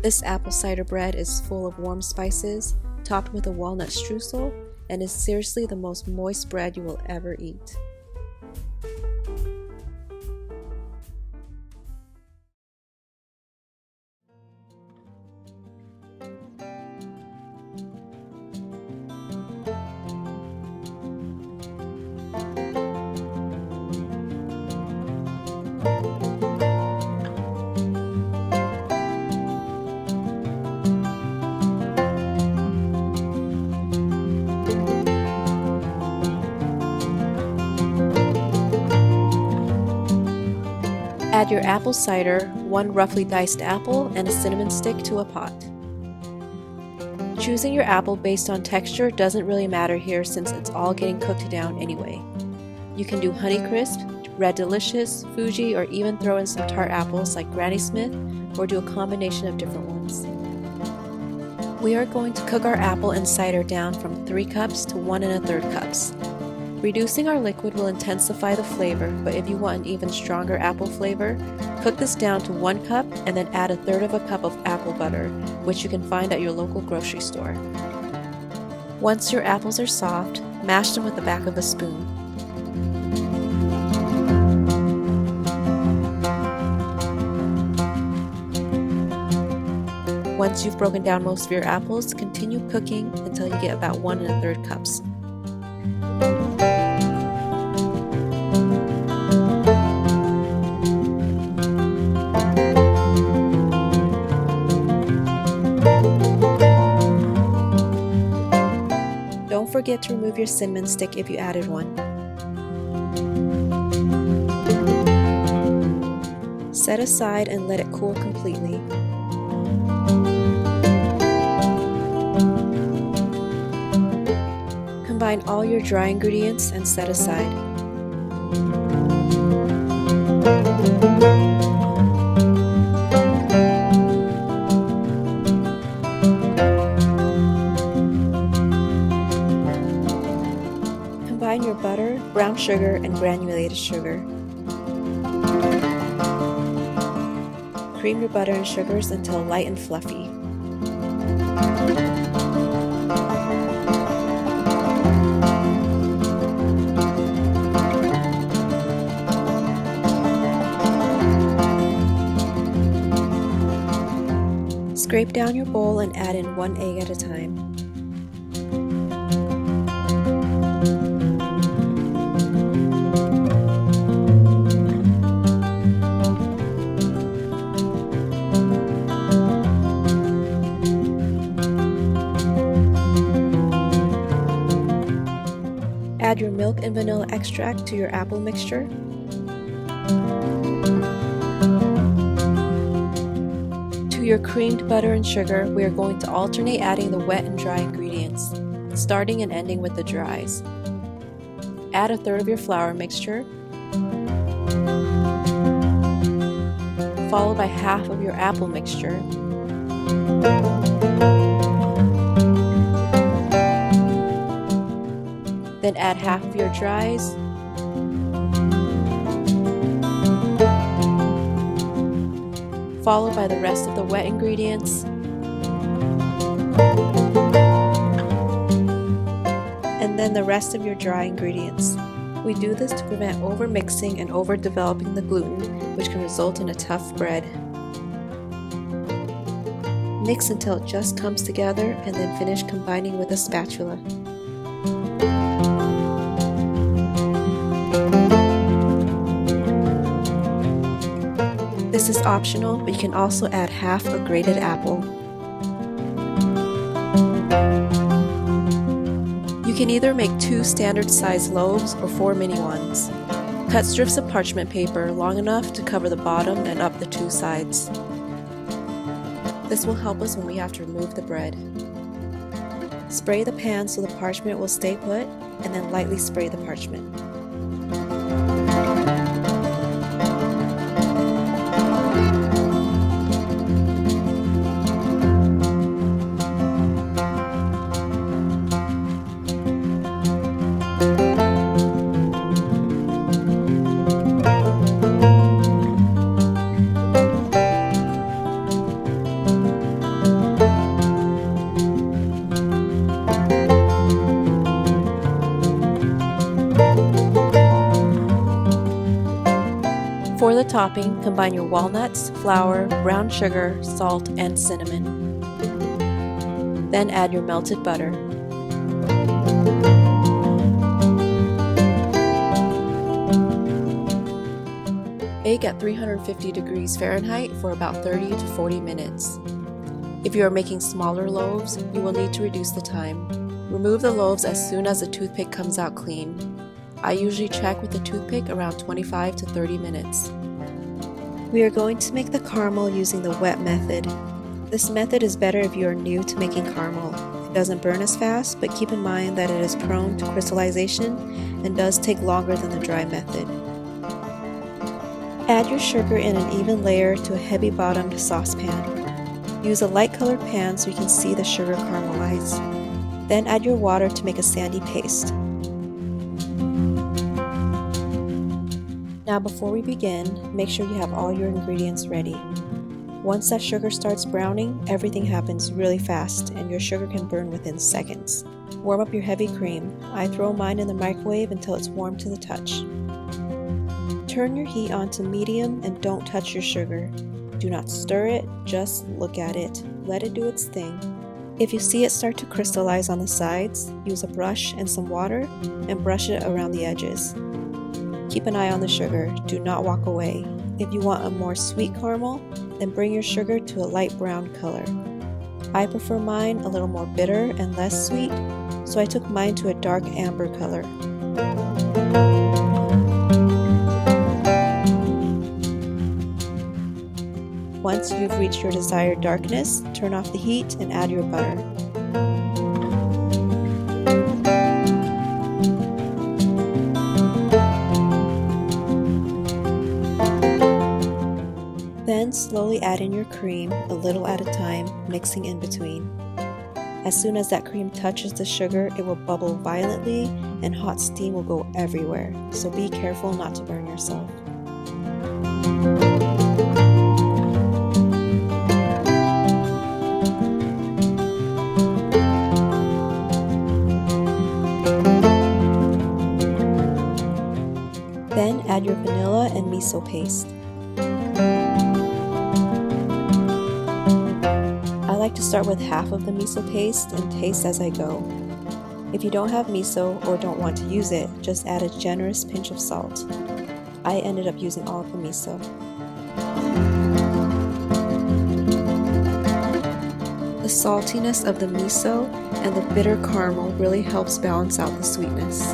This apple cider bread is full of warm spices, topped with a walnut streusel, and is seriously the most moist bread you will ever eat. Add your apple cider, 1 roughly diced apple, and a cinnamon stick to a pot. Choosing your apple based on texture doesn't really matter here since it's all getting cooked down anyway. You can do Honeycrisp, Red Delicious, Fuji, or even throw in some tart apples like Granny Smith, or do a combination of different ones. We are going to cook our apple and cider down from 3 cups to 1 1/3 cups. Reducing our liquid will intensify the flavor, but if you want an even stronger apple flavor, cook this down to 1 cup and then add 1/3 cup of apple butter, which you can find at your local grocery store. Once your apples are soft, mash them with the back of a spoon. Once you've broken down most of your apples, continue cooking until you get about 1 1/3 cups. Don't forget to remove your cinnamon stick if you added one. Set aside and let it cool completely. Combine all your dry ingredients and set aside. Combine your butter, brown sugar, and granulated sugar. Cream your butter and sugars until light and fluffy. Scrape down your bowl and add in 1 egg at a time. Add your milk and vanilla extract to your apple mixture. To your creamed butter and sugar, we are going to alternate adding the wet and dry ingredients, starting and ending with the dries. Add 1/3 of your flour mixture, followed by 1/2 of your apple mixture, then add 1/2 of your dries, followed by the rest of the wet ingredients, and then the rest of your dry ingredients. We do this to prevent over-mixing and over-developing the gluten, which can result in a tough bread. Mix until it just comes together and then finish combining with a spatula. This is optional, but you can also add 1/2 a grated apple. You can either make 2 standard size loaves or 4 mini ones. Cut strips of parchment paper long enough to cover the bottom and up the 2 sides. This will help us when we have to remove the bread. Spray the pan so the parchment will stay put, and then lightly spray the parchment. For the topping, combine your walnuts, flour, brown sugar, salt, and cinnamon. Then add your melted butter. Bake at 350 degrees Fahrenheit for about 30 to 40 minutes. If you are making smaller loaves, you will need to reduce the time. Remove the loaves as soon as the toothpick comes out clean. I usually check with the toothpick around 25 to 30 minutes. We are going to make the caramel using the wet method. This method is better if you are new to making caramel. It doesn't burn as fast, but keep in mind that it is prone to crystallization and does take longer than the dry method. Add your sugar in an even layer to a heavy-bottomed saucepan. Use a light-colored pan so you can see the sugar caramelize. Then add your water to make a sandy paste. Now before we begin, make sure you have all your ingredients ready. Once that sugar starts browning, everything happens really fast and your sugar can burn within seconds. Warm up your heavy cream. I throw mine in the microwave until it's warm to the touch. Turn your heat on to medium and don't touch your sugar. Do not stir it, just look at it. Let it do its thing. If you see it start to crystallize on the sides, use a brush and some water and brush it around the edges. Keep an eye on the sugar, do not walk away. If you want a more sweet caramel, then bring your sugar to a light brown color. I prefer mine a little more bitter and less sweet, so I took mine to a dark amber color. Once you've reached your desired darkness, turn off the heat and add your butter. Then slowly add in your cream, a little at a time, mixing in between. As soon as that cream touches the sugar, it will bubble violently and hot steam will go everywhere, so be careful not to burn yourself. Then add your vanilla and miso paste. I like to start with half of the miso paste and taste as I go. If you don't have miso or don't want to use it, just add a generous pinch of salt. I ended up using all of the miso. The saltiness of the miso and the bitter caramel really helps balance out the sweetness.